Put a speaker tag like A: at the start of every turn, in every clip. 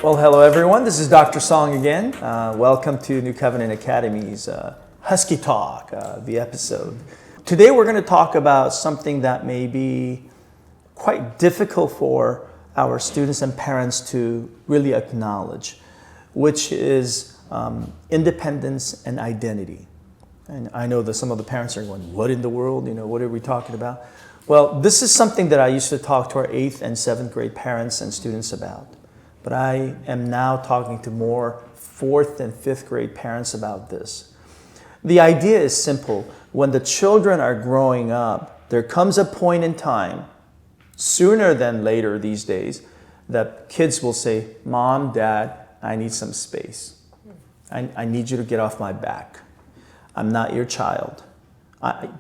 A: Well, hello everyone. This is Dr. Song again. Welcome to New Covenant Academy's Husky Talk, the episode. Today we're going to talk about something that may be quite difficult for our students and parents to really acknowledge, which is independence and identity. And I know that some of the parents are going, what in the world? What are we talking about? Well, this is something that I used to talk to our 8th and 7th grade parents and students about. But I am now talking to more 4th and 5th grade parents about this. The idea is simple. When the children are growing up, there comes a point in time, sooner than later these days, that kids will say, Mom, Dad, I need some space. I need you to get off my back. I'm not your child.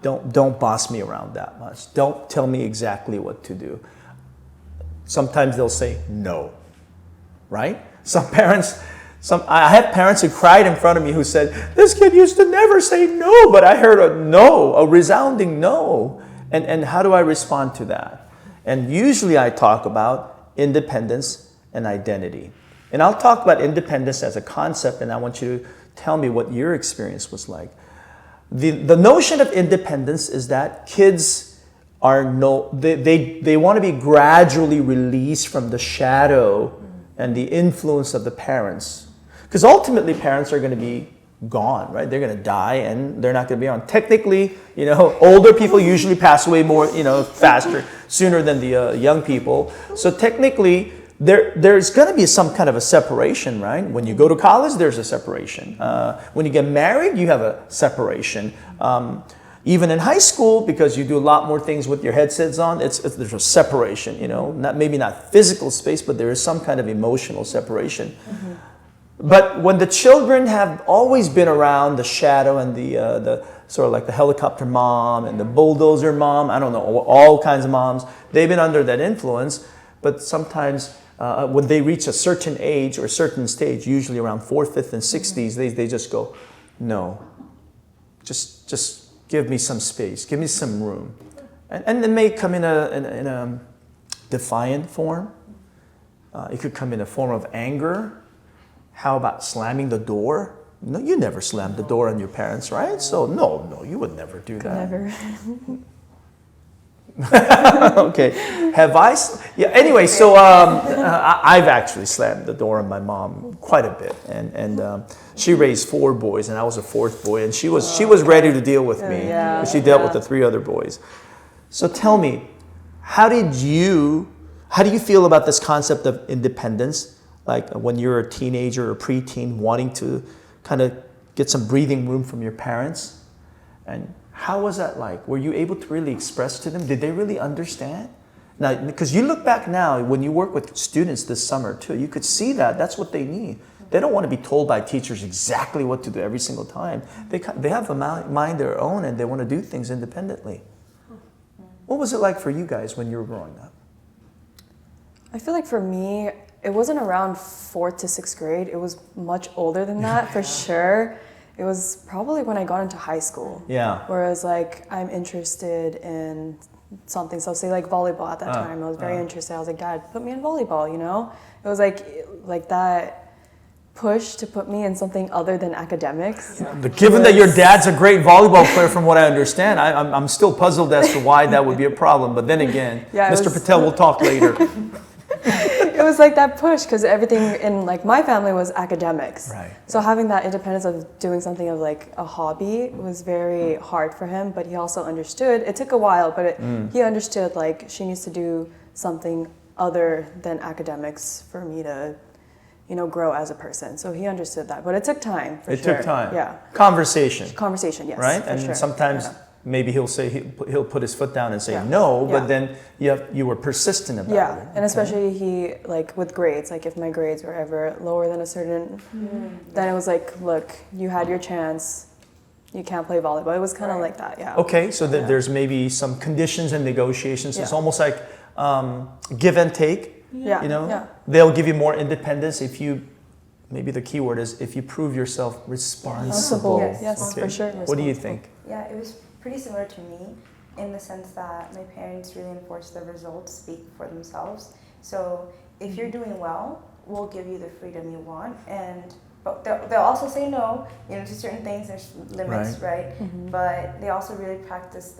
A: Don't boss me around that much. Don't tell me exactly what to do. Sometimes they'll say no. Right? I have parents who cried in front of me who said, this kid used to never say no, but I heard a no, a resounding no. And how do I respond to that? And usually I talk about independence and identity. And I'll talk about independence as a concept, and I want you to tell me what your experience was like. The notion of independence is that kids are they want to be gradually released from the shadow and the influence of the parents. Because ultimately parents are going to be gone, right? They're going to die and they're not going to be on. Technically, older people usually pass away more, faster, sooner than the young people. So technically, there's going to be some kind of a separation, right? When you go to college, there's a separation. When you get married, you have a separation. Even in high school, because you do a lot more things with your headsets on, there's a separation, maybe not physical space, but there is some kind of emotional separation. Mm-hmm. But when the children have always been around the shadow and the sort of like the helicopter mom and the bulldozer mom, I don't know, all kinds of moms, they've been under that influence. But sometimes when they reach a certain age or a certain stage, usually around 4th, 5th, and 60s, they just go, no, just give me some space, give me some room. And it may come in a defiant form. It could come in a form of anger. How about slamming the door? No, you never slammed the door on your parents, right? So no, you would never do that.
B: Never.
A: Okay. Anyway, so I've actually slammed the door on my mom quite a bit, and she raised 4 boys, and I was a 4th boy, and she was ready to deal with me.
B: Yeah,
A: but she dealt with the 3 other boys. So tell me, how do you feel about this concept of independence? Like when you're a teenager or preteen, wanting to kind of get some breathing room from your parents, and how was that like? Were you able to really express to them? Did they really understand? Now, because you look back now, when you work with students this summer too, you could see that's what they need. They don't want to be told by teachers exactly what to do every single time. They have a mind of their own, and they want to do things independently. What was it like for you guys when you were growing up?
B: I feel like for me, it wasn't around 4th to 6th grade. It was much older than that, for sure. It was probably when I got into high school.
A: Yeah.
B: Whereas I'm interested in something. So say like volleyball at that time. I was very interested. I was like, Dad, put me in volleyball, It was like that push to put me in something other than academics.
A: Yeah. But given that your dad's a great volleyball player, from what I understand, I'm still puzzled as to why that would be a problem. But then again, Mr. Patel will talk later.
B: It was like that push because everything in my family was academics.
A: Right.
B: So having that independence of doing something of like a hobby was very hard for him, but he also understood. It took a while, but he understood she needs to do something other than academics for me to, grow as a person. So he understood that, but it took time.
A: It took time.
B: Yeah.
A: Conversation,
B: yes.
A: right? And
B: sure.
A: sometimes maybe he'll say he'll put his foot down and say no, but then you were persistent about it.
B: Yeah, and especially he with grades. If my grades were ever lower than a certain, then it was like, look, you had your chance. You can't play volleyball. It was kind of like that. Yeah.
A: Okay, so there's maybe some conditions and negotiations. It's almost like give and take.
B: Yeah.
A: They'll give you more independence if you. Maybe the key word is if you prove yourself responsible.
B: Yes, for sure.
A: What do you think?
C: Yeah, it was pretty similar to me in the sense that my parents really enforced the results speak for themselves. So if you're doing well, we'll give you the freedom you want, but they'll also say no, to certain things. There's limits, right? But they also really practice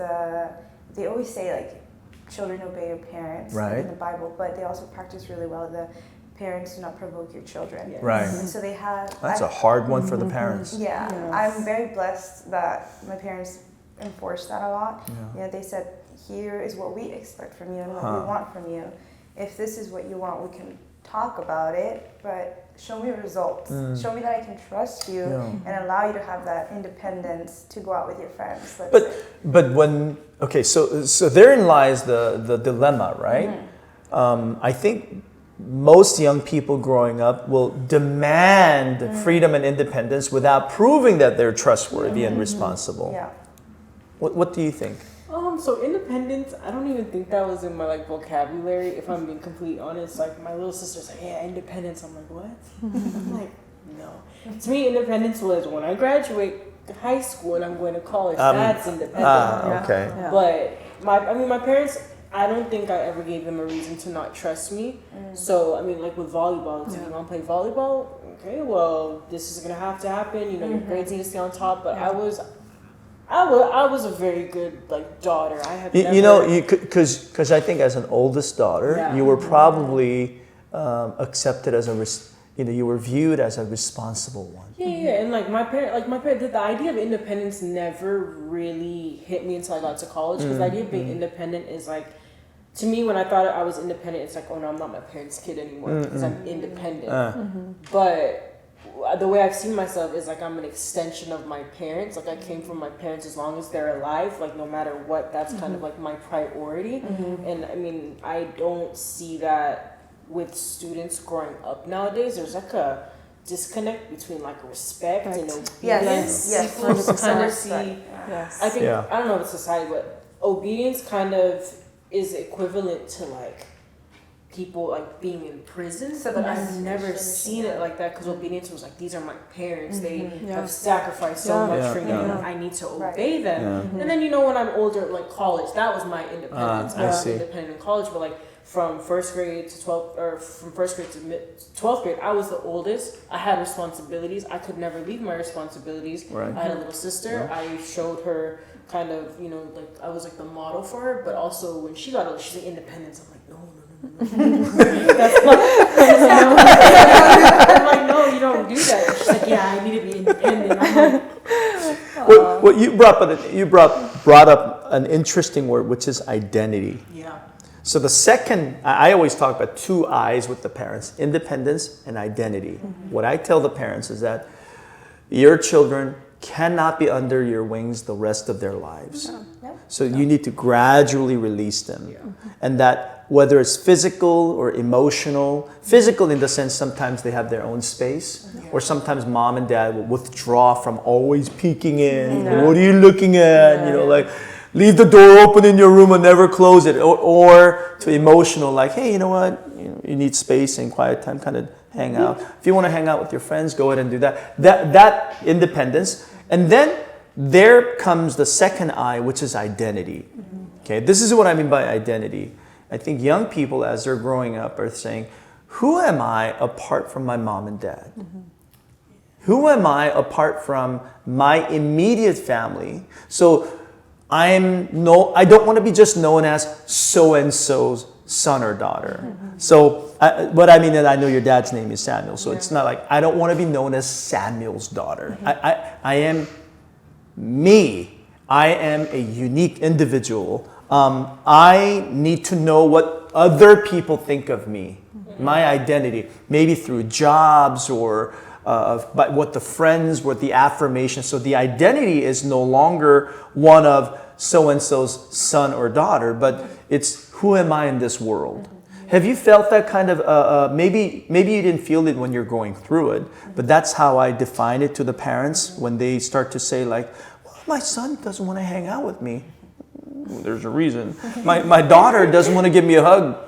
C: they always say like, children obey your parents, like in the Bible, but they also practice really well the parents do not provoke your children.
A: Right.
C: And so they have.
A: That's a hard one for the parents.
C: Yeah, yes. I'm very blessed that my parents enforced that a lot. Yeah. They said, here is what we expect from you and what we want from you. If this is what you want, we can talk about it, but show me results. Show me that I can trust you and allow you to have that independence to go out with your friends.
A: But when, okay, so therein lies the dilemma, right? I think most young people growing up will demand freedom and independence without proving that they're trustworthy and responsible.
C: Yeah.
A: What do you think?
D: So independence, I don't even think that was in my like vocabulary, if I'm being completely honest. Like my little sister's like, yeah, independence. I'm like, what? I'm like, no. To me, independence was when I graduate high school and I'm going to college. That's independent.
A: Okay.
B: Yeah.
D: But my parents, I don't think I ever gave them a reason to not trust me. So I mean, like with volleyball, it's like, you want to play volleyball? Okay, well, this is gonna have to happen. Your grades need to stay on top. But I was a very good like daughter. I have
A: because I think as an oldest daughter, you were probably accepted as you were viewed as a responsible one.
D: Yeah, and like my parent, the idea of independence never really hit me until I got to college. Because the idea of being independent is like, to me, when I thought I was independent, it's like, oh no, I'm not my parents' kid anymore because I'm independent. But the way I've seen myself is like I'm an extension of my parents. Like I came from my parents as long as they're alive. Like no matter what, that's kind of like my priority. And I mean, I don't see that with students growing up nowadays. There's like a disconnect between like respect and obedience.
C: Yes.
D: People kind of see.
B: Yes.
D: I think I don't know if it's society, but obedience kind of is equivalent to like people like being in prison, but I've never seen it like that because obedience was like, these are my parents, they have sacrificed so much for me, I need to obey them. And then when I'm older, like college, that was my independence. I was independent in college, but like from first grade to 12th, or from first grade to 12th grade, I was the oldest. I had responsibilities. I could never leave my responsibilities. I had a little sister. I showed her kind of, like I was like the model for her, but also when she got older, she's like, independence. I'm like, no. That's not. I'm like, no, you don't do that. She's like, yeah, I need to be independent. I'm like,
A: well, you brought up an interesting word, which is identity.
D: Yeah.
A: So the second, I always talk about two I's with the parents: independence and identity. What I tell the parents is that your children cannot be under your wings the rest of their lives. So you need to gradually release them. And that whether it's physical or emotional, physical in the sense sometimes they have their own space, or sometimes mom and dad will withdraw from always peeking in. What are you looking at? Like leave the door open in your room and never close it. Or to emotional, like, hey, you know what? You need space and quiet time, kind of hang out. If you want to hang out with your friends, go ahead and do that. That independence. And then there comes the second I, which is identity. Okay, this is what I mean by identity. I think young people, as they're growing up, are saying, who am I apart from my mom and dad? Who am I apart from my immediate family? So I don't want to be just known as so-and-so's son or daughter. So what I mean is, I know your dad's name is Samuel, so it's not like I don't want to be known as Samuel's daughter. I am me. I am a unique individual. I need to know what other people think of me, my identity, maybe through jobs or but what the affirmation. So the identity is no longer one of so-and-so's son or daughter, but it's who am I in this world? Have you felt that kind of, maybe you didn't feel it when you're going through it, but that's how I define it to the parents when they start to say like, well, my son doesn't want to hang out with me. There's a reason. My daughter doesn't want to give me a hug.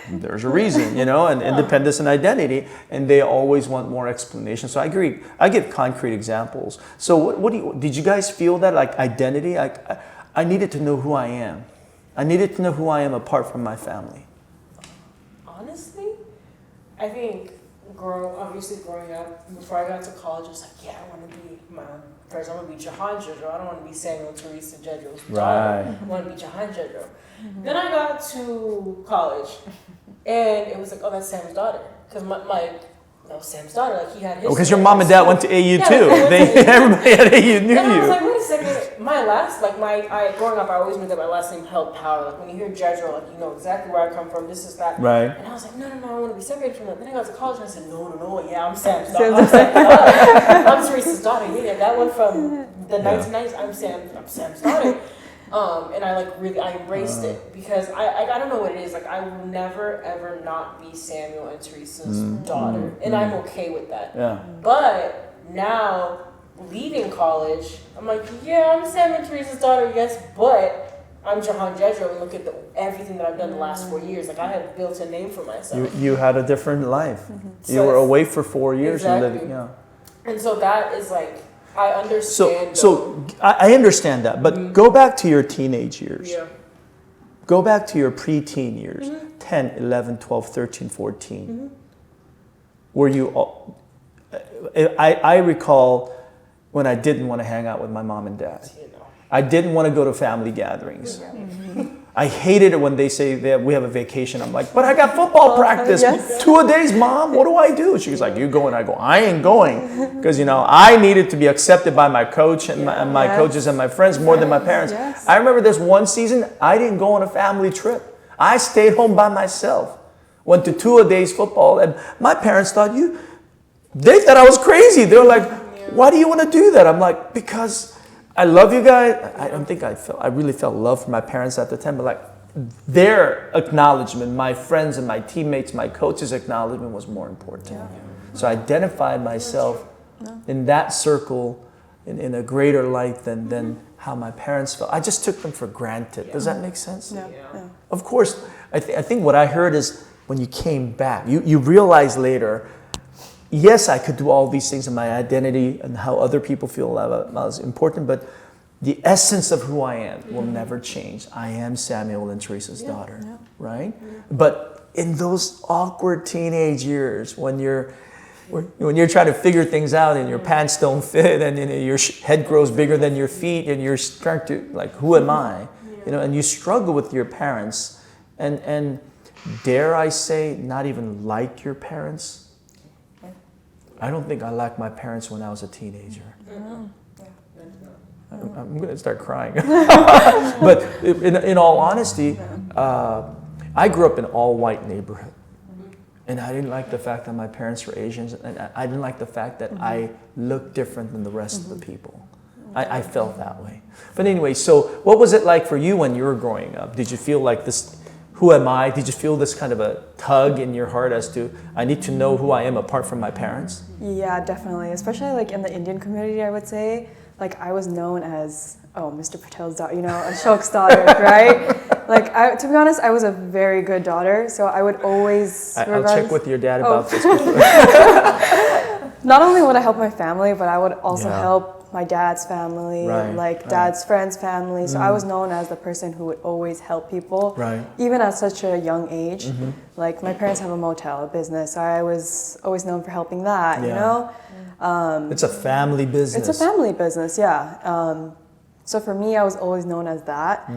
A: There's a reason, and independence and identity, and they always want more explanation. So I agree. I give concrete examples. So did you guys feel that, like identity? I needed to know who I am. I needed to know who I am apart from my family.
D: Honestly, I think growing up, before I got to college, I was like, yeah, I want to be first I want to be Jahan Jojo. I don't want to be Samuel Teresa Jejo's daughter. I want to be Jahan Jojo. Then I got to college, and it was like, oh, that's Sam's daughter. Because Sam's daughter, like, he had his...
A: Oh, because your mom and dad went to AU too. Everybody at AU knew you.
D: And I was like, wait a second, growing up, I always knew that my last name held power. Like, when you hear Jejo, like, you know exactly where I come from, this is that.
A: Right.
D: And I was like, no, I want to be separated from that. Then I got to college, and I said, no, yeah, I'm Sam's daughter. I'm Teresa's daughter. Yeah, that one from the 1990s, I'm Sam's daughter. And I embraced it because I don't know what it is. Like, I will never ever not be Samuel and Teresa's daughter, and I'm okay with that.
A: Yeah.
D: But now, leaving college, I'm like, yeah, I'm Samuel and Teresa's daughter, yes, but I'm Jahan Jejo, and look at everything that I've done the last 4 years. Like, I had built a name for myself.
A: You had a different life.
D: So
A: you were away for 4 years.
D: Exactly. And so that is like, I understand.
A: So I understand that, but go back to your teenage years.
D: Yeah.
A: Go back to your preteen years, 10, 11, 12, 13, 14. Were you all, I recall when I didn't want to hang out with my mom and dad. I didn't want to go to family gatherings. I hated it when they say that we have a vacation. I'm like, but I got football practice. Yes. 2 days, Mom. What do I do? She was like, you going? I go, I ain't going. Because, I needed to be accepted by my coach and my coaches and my friends more than my parents. Yes. I remember this one season, I didn't go on a family trip. I stayed home by myself. Went to 2 days football. And my parents thought they thought I was crazy. They were like, why do you want to do that? I'm like, because I love you guys. I really felt love for my parents at the time, but like their acknowledgement, my friends and my teammates, my coaches' acknowledgement was more important. Yeah. So I identified myself in that circle in a greater light than how my parents felt. I just took them for granted. Does that make sense?
B: Yeah.
A: Of course, I think what I heard is when you came back, you realized later, yes, I could do all these things in my identity and how other people feel about is important, but the essence of who I am will never change. I am Samuel and Teresa's daughter, right? But in those awkward teenage years when you're trying to figure things out and your pants don't fit and your head grows bigger than your feet and you're trying to, like, who am I? And you struggle with your parents and dare I say, not even like your parents. I don't think I liked my parents when I was a teenager. I'm going to start crying. But in all honesty, I grew up in an all-white neighborhood. And I didn't like the fact that my parents were Asians. And I didn't like the fact that I looked different than the rest of the people. I felt that way. But anyway, so what was it like for you when you were growing up? Did you feel like this... Who am I? Did you feel this kind of a tug in your heart as to, I need to know who I am apart from my parents?
B: Yeah, definitely. Especially like in the Indian community, I would say. Like I was known as, Mr. Patel's daughter, Ashok's daughter, right? Like, to be honest, I was a very good daughter. So I would always...
A: I'll check with your dad about this.
B: Not only would I help my family, but I would also help my dad's family, dad's friends' family. So I was known as the person who would always help people, even at such a young age. Like my parents have a motel, a business. So I was always known for helping that,
A: it's a family business.
B: It's a family business, yeah. So for me, I was always known as that.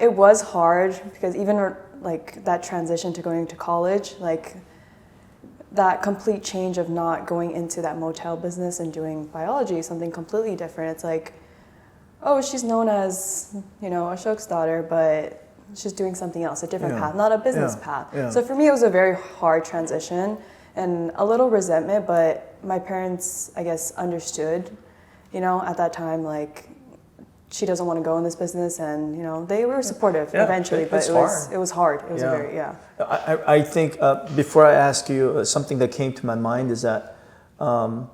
B: It was hard because even like that transition to going to college, like that complete change of not going into that motel business and doing biology, something completely different. It's like, she's known as, Ashok's daughter, but she's doing something else, a different path, not a business path. Yeah. So for me, it was a very hard transition and a little resentment, but my parents, I guess, understood, at that time, like, she doesn't want to go in this business, and they were supportive eventually, but it was hard. It was very
A: I think before I ask you, something that came to my mind is that my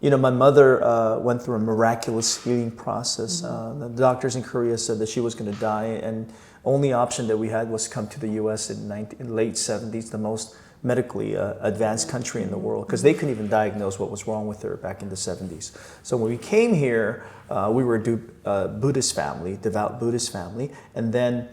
A: mother went through a miraculous healing process. The doctors in Korea said that she was going to die, and only option that we had was come to the U.S. in late 70s, the most medically advanced country in the world, because they couldn't even diagnose what was wrong with her back in the 70s. So when we came here, we were a Buddhist family, devout Buddhist family, and then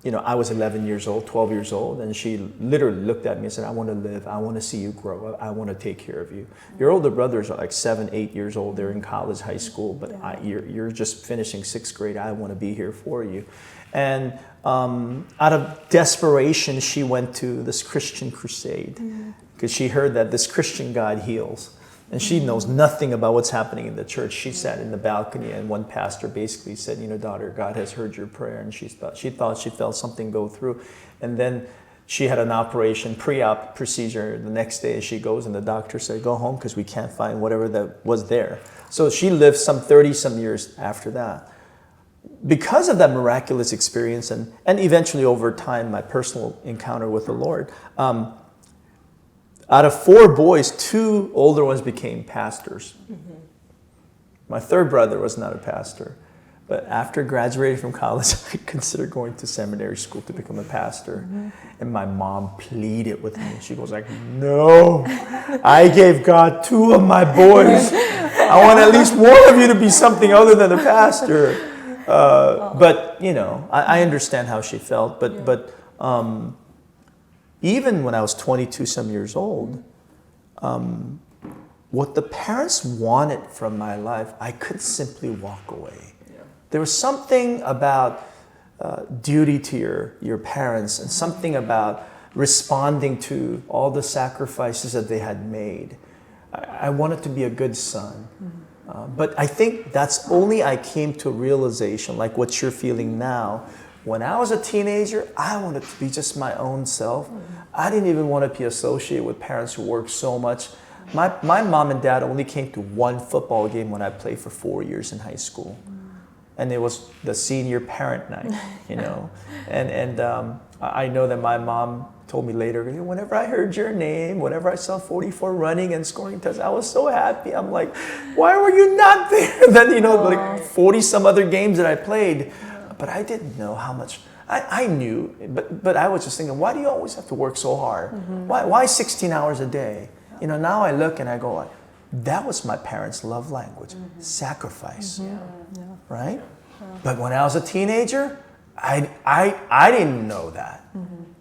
A: I was 11 years old, 12 years old, and she literally looked at me and said, I want to live. I want to see you grow. I want to take care of you. Your older brothers are like 7, 8 years old. They're in college, high school, but you're just finishing 6th grade. I want to be here for you. And out of desperation, she went to this Christian crusade because she heard that this Christian God heals. And she knows nothing about what's happening in the church. She sat in the balcony, and one pastor basically said, daughter, God has heard your prayer. And she thought she felt something go through. And then she had an operation, pre-op procedure. The next day she goes, and the doctor said, go home because we can't find whatever that was there. So she lived some 30-some years after that. Because of that miraculous experience and eventually over time, my personal encounter with the Lord, out of 4 boys, 2 older ones became pastors. My third brother was not a pastor. But after graduating from college, I considered going to seminary school to become a pastor. And my mom pleaded with me. She goes like, no, I gave God 2 of my boys. I want at least one of you to be something other than a pastor. But, I understand how she felt. But even when I was 22 some years old, what the parents wanted from my life, I could simply walk away. There was something about duty to your parents and something about responding to all the sacrifices that they had made. I wanted to be a good son. But I think that's only I came to a realization, like what you're feeling now. When I was a teenager, I wanted to be just my own self. I didn't even want to be associated with parents who worked so much. My mom and dad only came to 1 football game when I played for 4 years in high school. And it was the senior parent night, And I know that my mom told me later, whenever I heard your name, whenever I saw 44 running and scoring touchdowns, I was so happy. I'm like, why were you not there? Then, like 40 some other games that I played. But I didn't know how much. I knew, but I was just thinking, why do you always have to work so hard? Why 16 hours a day? Now I look and I go, that was my parents' love language, sacrifice, right? But when I was a teenager, I didn't know that.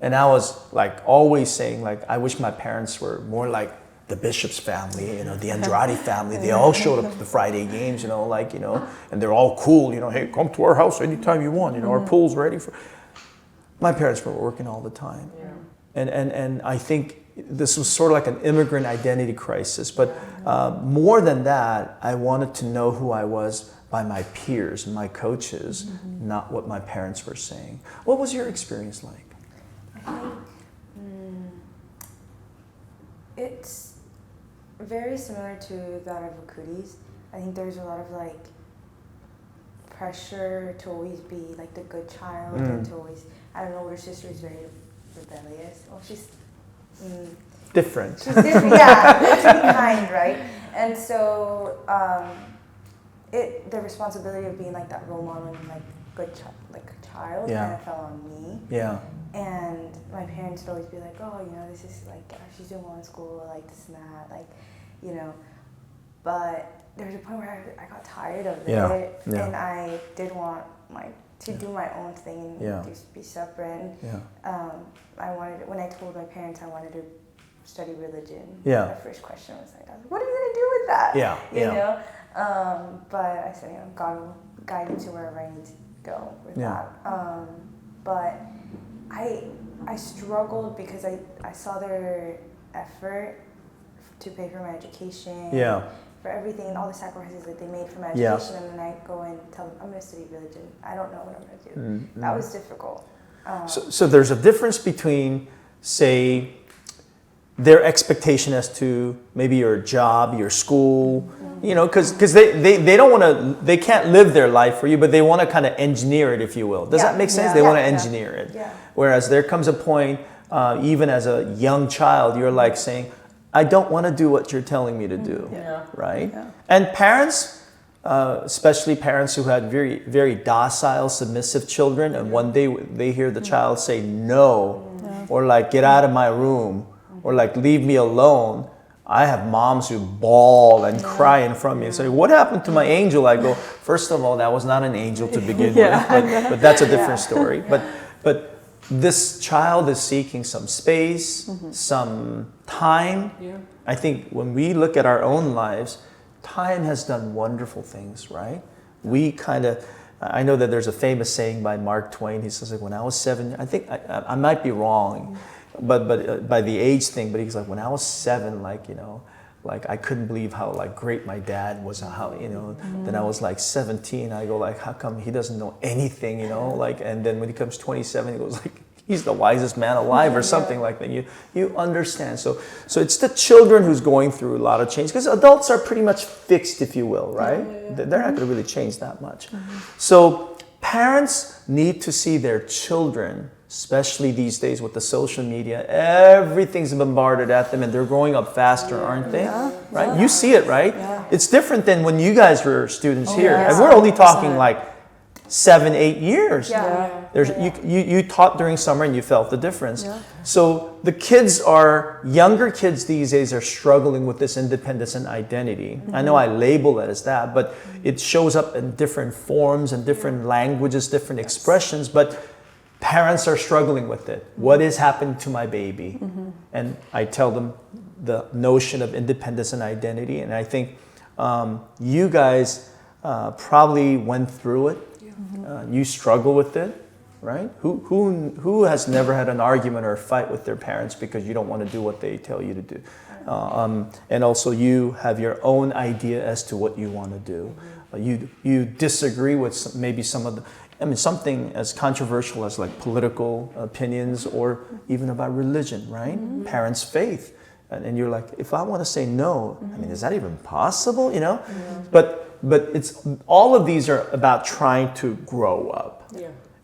A: And I was like always saying, like, I wish my parents were more like the Bishop's family, the Andrade family. They all showed up to the Friday games, and they're all cool, hey, come to our house anytime you want, our pool's ready for. My parents were working all the time. And I think this was sort of like an immigrant identity crisis. But more than that, I wanted to know who I was by my peers, my coaches, not what my parents were saying. What was your experience like?
C: I think it's very similar to that of Akudi's. I think there's a lot of pressure to always be like the good child and to always, I don't know, her sister is very rebellious. Well, she's
A: different.
C: She's different, yeah, to be kind, right? And so the responsibility of being like that role model and like good child kind of fell on me. Yeah. And my parents would always be like, oh, this is she's doing well in school, like this and that, But there's a point where I got tired of it, and I did want to do my own thing and just be separate. I wanted, when I told my parents I wanted to study religion, the first question was like, what are you gonna do with that? You know. But I said, God will guide me to wherever I need to go with that. But I struggled because I saw their effort to pay for my education, for everything, and all the sacrifices that they made for my education, and then I go and tell them, I'm going to study religion. I don't know what I'm going to do. That was difficult.
A: So there's a difference between, say, their expectation as to maybe your job, your school, because they don't want to, they can't live their life for you, but they want to kind of engineer it, if you will. Does that make sense? They want to engineer it. Whereas there comes a point, even as a young child, you're like saying, I don't want to do what you're telling me to do, right? And parents, especially parents who had very, very docile, submissive children, and one day they hear the child say no, or like, get out of my room, or like, leave me alone. I have moms who bawl and cry in front of me and say, what happened to my angel? I go, first of all, that was not an angel to begin with, but that's a different story. But this child is seeking some space, some time.
D: Yeah.
A: I think when we look at our own lives, time has done wonderful things, right? We kind of, I know that there's a famous saying by Mark Twain. He says, like, when I was 7, I think I might be wrong, but by the age thing. But he's like, when I was 7, like, you know, like I couldn't believe how like great my dad was. How, you know, then I was like 17. I go like, how come he doesn't know anything? You know, like, and then when he comes 27, he goes like, he's the wisest man alive or something like that. You understand. So it's the children who's going through a lot of change, because adults are pretty much fixed, if you will, right? They're not going to really change that much. So parents need to see their children, especially these days with the social media, everything's bombarded at them and they're growing up faster, aren't they? Right? You see it, right? It's different than when you guys were students here. And we're only talking like 7, 8 years. You taught during summer and you felt the difference. So the kids younger kids these days are struggling with this independence and identity. I know I label it as that, but it shows up in different forms and different languages, different expressions, but parents are struggling with it. What is happening to my baby? And I tell them the notion of independence and identity, and I think you guys probably went through it. You struggle with it, right? Who has never had an argument or a fight with their parents because you don't want to do what they tell you to do? And also you have your own idea as to what you want to do. You disagree with maybe some of the, something as controversial as like political opinions or even about religion, right? Parents' faith. And you're like, if I want to say no, is that even possible, you know? But it's all of these are about trying to grow up.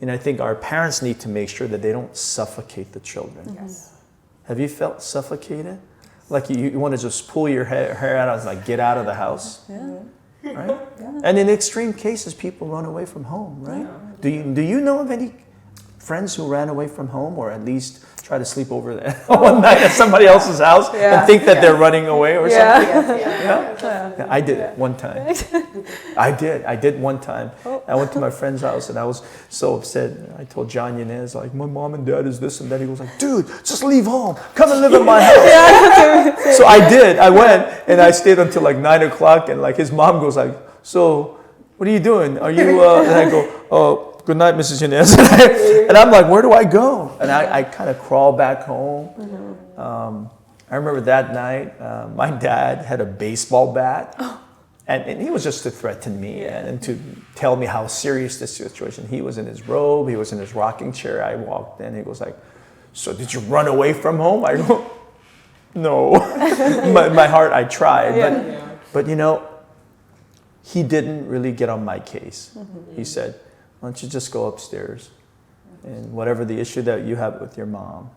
A: And I think our parents need to make sure that they don't suffocate the children. Have you felt suffocated? Like you want to just pull your hair out and like get out of the house? Right? And in extreme cases, people run away from home, right? Do you know of any friends who ran away from home, or at least try to sleep over there one night at somebody else's house and think that they're running away or something? Yeah, I did it one time. I did one time. I went to my friend's house and I was so upset. I told John Yanez, like, my mom and dad is this and that. He was like, dude, just leave home. Come and live in my house. So I did. I went and I stayed until like 9 o'clock, and like his mom goes like, so what are you doing? Are you, and I go, oh, good night, Mrs. Yanez. And I'm like, where do I go? And I kind of crawl back home. I remember that night, my dad had a baseball bat. And he was just to threaten me and to tell me how serious this situation. He was in his robe. He was in his rocking chair. I walked in. He was like, so did you run away from home? I go, no. my heart, I tried. But you know, he didn't really get on my case. He said, why don't you just go upstairs and whatever the issue that you have with your mom,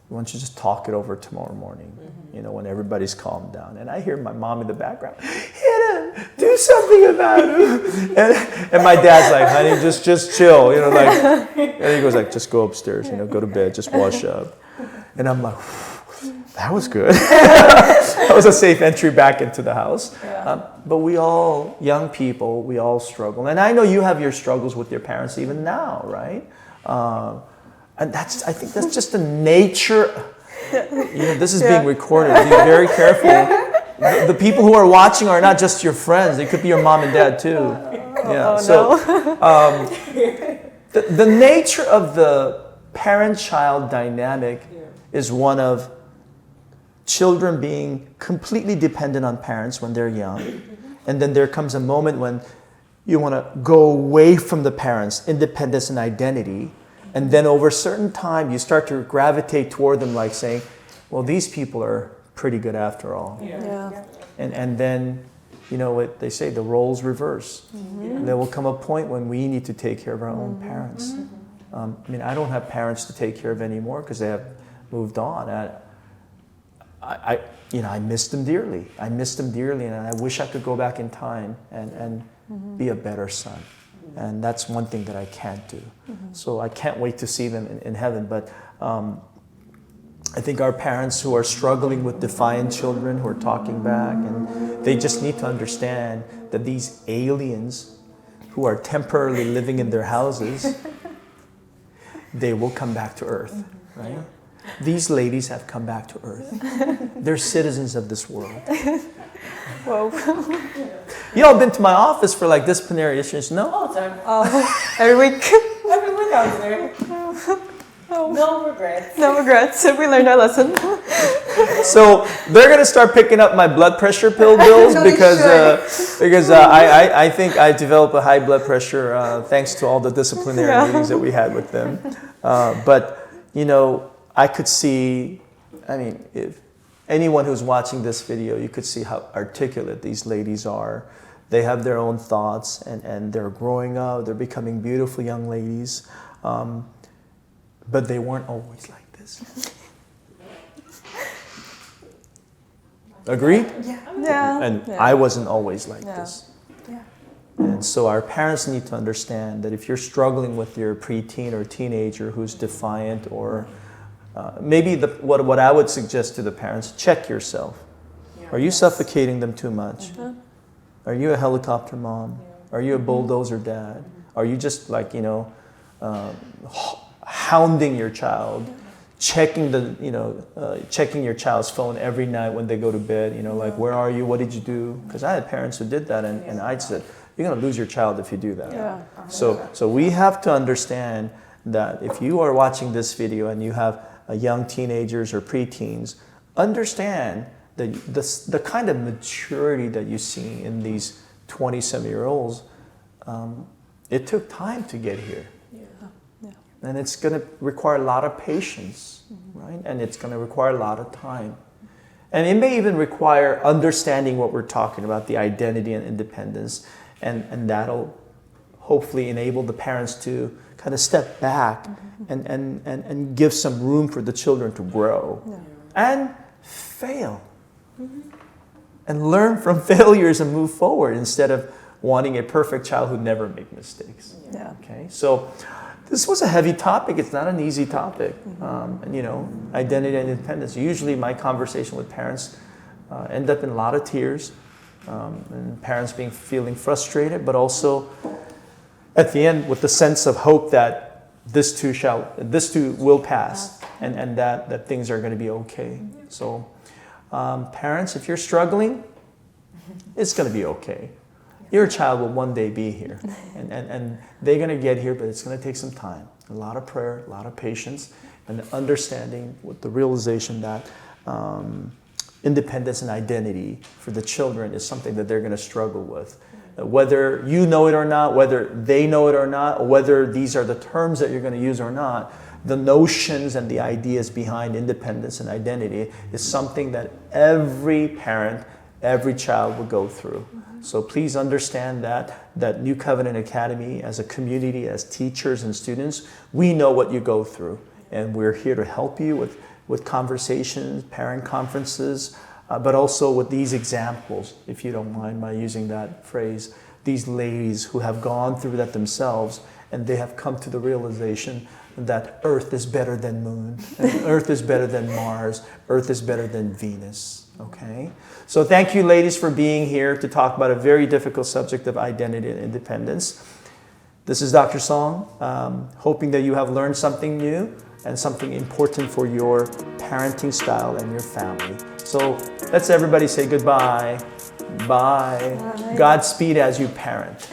A: why don't you just talk it over tomorrow morning, you know, when everybody's calmed down. And I hear my mom in the background, hit him, do something about him. And my dad's like, honey, just chill, you know, like, and he goes like, just go upstairs, you know, go to bed, just wash up. And I'm like, that was good. That was a safe entry back into the house. But we all, young people, we all struggle. And I know you have your struggles with your parents even now, right? And I think that's just the nature. You know, this is being recorded. Be very careful. The people who are watching are not just your friends. They could be your mom and dad too. The nature of the parent-child dynamic is one of children being completely dependent on parents when they're young. And then there comes a moment when you want to go away from the parents, independence and identity. And then over a certain time, you start to gravitate toward them, like saying, well, these people are pretty good after all. And then, you know what they say, the roles reverse. And there will come a point when we need to take care of our own parents. I don't have parents to take care of anymore because they have moved on. I miss them dearly. And I wish I could go back in time and be a better son. And that's one thing that I can't do. So I can't wait to see them in heaven. But I think our parents who are struggling with defiant children who are talking back, and they just need to understand that these aliens who are temporarily living in their houses, they will come back to earth, right? These ladies have come back to earth. They're citizens of this world.
B: Whoa.
A: Y'all been to my office for like disciplinary issues? No?
D: All the time.
B: Every week.
D: Every week I was there. No regrets.
B: No regrets. We learned our lesson.
A: So they're gonna start picking up my blood pressure pill bills because I think I developed a high blood pressure thanks to all the disciplinary meetings that we had with them. But you know, I could see. I mean, if anyone who's watching this video, you could see how articulate these ladies are. They have their own thoughts, and they're growing up. They're becoming beautiful young ladies. But they weren't always like this. Agree?
B: Yeah.
A: And I wasn't always like
B: Yeah.
A: this. And so our parents need to understand that if you're struggling with your preteen or teenager who's defiant, or maybe what I would suggest to the parents, check yourself. Are you suffocating them too much? Are you a helicopter mom? Are you a bulldozer dad? Are you just like, hounding your child, checking your child's phone every night when they go to bed, like, where are you? What did you do? Because I had parents who did that, and I said, you're going to lose your child if you do that.
B: Yeah.
A: So we have to understand that if you are watching this video and you have young teenagers or preteens, understand that the kind of maturity that you see in these 20-some-year-olds, it took time to get here. And it's going to require a lot of patience, right? And it's going to require a lot of time. And it may even require understanding what we're talking about, the identity and independence. And that'll hopefully enable the parents to kind of step back and give some room for the children to grow and fail. And learn from failures and move forward instead of wanting a perfect child who never makes mistakes.
B: Yeah.
A: Okay, so this was a heavy topic. It's not an easy topic. And identity and independence. Usually my conversation with parents end up in a lot of tears, and parents feeling frustrated, but also at the end with the sense of hope that this too will pass, and that things are going to be okay. So parents, if you're struggling, it's going to be okay. Your child will one day be here, and they're going to get here, but it's going to take some time. A lot of prayer, a lot of patience, and understanding with the realization that independence and identity for the children is something that they're going to struggle with. Whether you know it or not, whether they know it or not, or whether these are the terms that you're going to use or not, the notions and the ideas behind independence and identity is something that every parent, every child will go through. So please understand that New Covenant Academy, as a community, as teachers and students, we know what you go through. And we're here to help you with conversations, parent conferences, but also with these examples, if you don't mind my using that phrase, these ladies who have gone through that themselves, and they have come to the realization that Earth is better than Moon, and Earth is better than Mars, Earth is better than Venus. Okay? So thank you, ladies, for being here to talk about a very difficult subject of identity and independence. This is Dr. Song, hoping that you have learned something new and something important for your parenting style and your family. So let's everybody say goodbye. Bye.
B: Bye.
A: Godspeed as you parent.